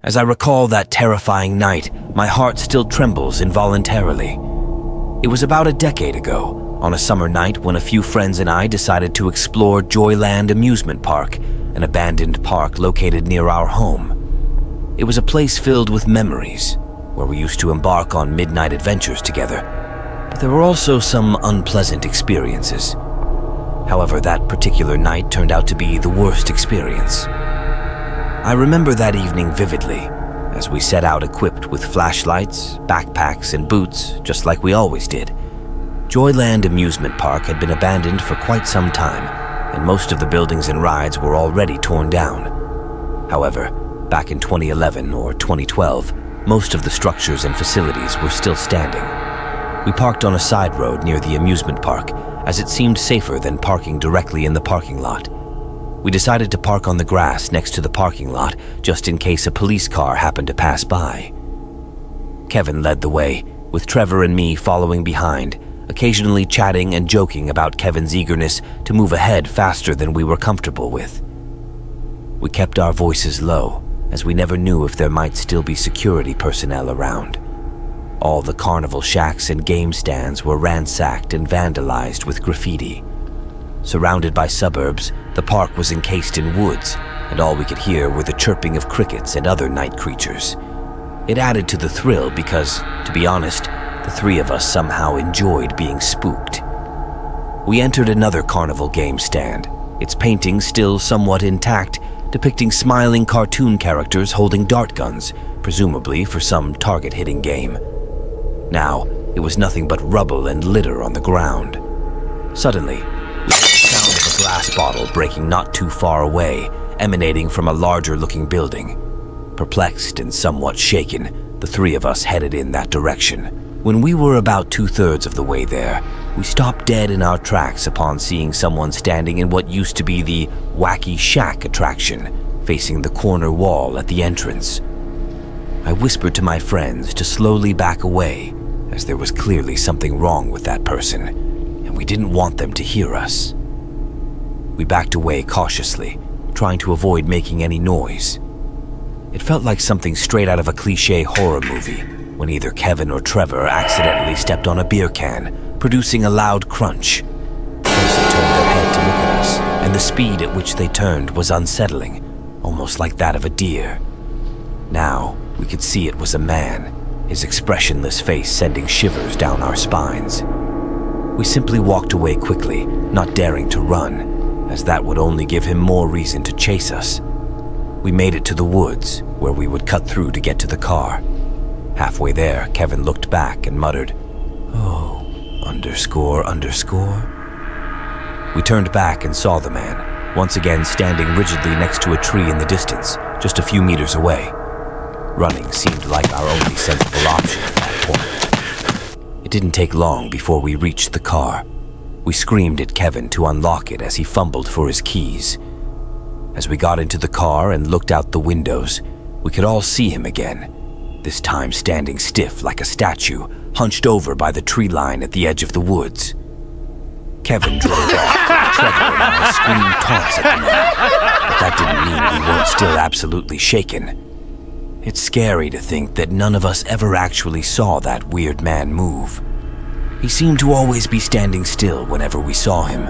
As I recall that terrifying night, my heart still trembles involuntarily. It was about a decade ago, on a summer night when a few friends and I decided to explore Joyland Amusement Park, an abandoned park located near our home. It was a place filled with memories, where we used to embark on midnight adventures together. But there were also some unpleasant experiences. However, that particular night turned out to be the worst experience. I remember that evening vividly, as we set out equipped with flashlights, backpacks, and boots, just like we always did. Joyland Amusement Park had been abandoned for quite some time, and most of the buildings and rides were already torn down. However, back in 2011 or 2012, most of the structures and facilities were still standing. We parked on a side road near the amusement park, as it seemed safer than parking directly in the parking lot. We decided to park on the grass next to the parking lot, just in case a police car happened to pass by. Kevin led the way, with Trevor and me following behind, occasionally chatting and joking about Kevin's eagerness to move ahead faster than we were comfortable with. We kept our voices low, as we never knew if there might still be security personnel around. All the carnival shacks and game stands were ransacked and vandalized with graffiti. Surrounded by suburbs, the park was encased in woods, and all we could hear were the chirping of crickets and other night creatures. It added to the thrill because, to be honest, the three of us somehow enjoyed being spooked. We entered another carnival game stand, its painting still somewhat intact, depicting smiling cartoon characters holding dart guns, presumably for some target-hitting game. Now, it was nothing but rubble and litter on the ground. Suddenly, we heard the sound of a glass bottle breaking not too far away, emanating from a larger-looking building. Perplexed and somewhat shaken, the three of us headed in that direction. When we were about 2/3 of the way there, we stopped dead in our tracks upon seeing someone standing in what used to be the Wacky Shack attraction, facing the corner wall at the entrance. I whispered to my friends to slowly back away, as there was clearly something wrong with that person, and we didn't want them to hear us. We backed away cautiously, trying to avoid making any noise. It felt like something straight out of a cliché horror movie, when either Kevin or Trevor accidentally stepped on a beer can, producing a loud crunch. The person turned their head to look at us, and the speed at which they turned was unsettling, almost like that of a deer. Now, we could see it was a man, his expressionless face sending shivers down our spines. We simply walked away quickly, not daring to run, as that would only give him more reason to chase us. We made it to the woods, where we would cut through to get to the car. Halfway there, Kevin looked back and muttered, "Oh, __." We turned back and saw the man, once again standing rigidly next to a tree in the distance, just a few meters away. Running seemed like our only sensible option at that point. It didn't take long before we reached the car. We screamed at Kevin to unlock it as he fumbled for his keys. As we got into the car and looked out the windows, we could all see him again, this time standing stiff like a statue, hunched over by the tree line at the edge of the woods. Kevin drove off, Trevor and I screamed taunts at the man, but that didn't mean we weren't still absolutely shaken. It's scary to think that none of us ever actually saw that weird man move. He seemed to always be standing still whenever we saw him,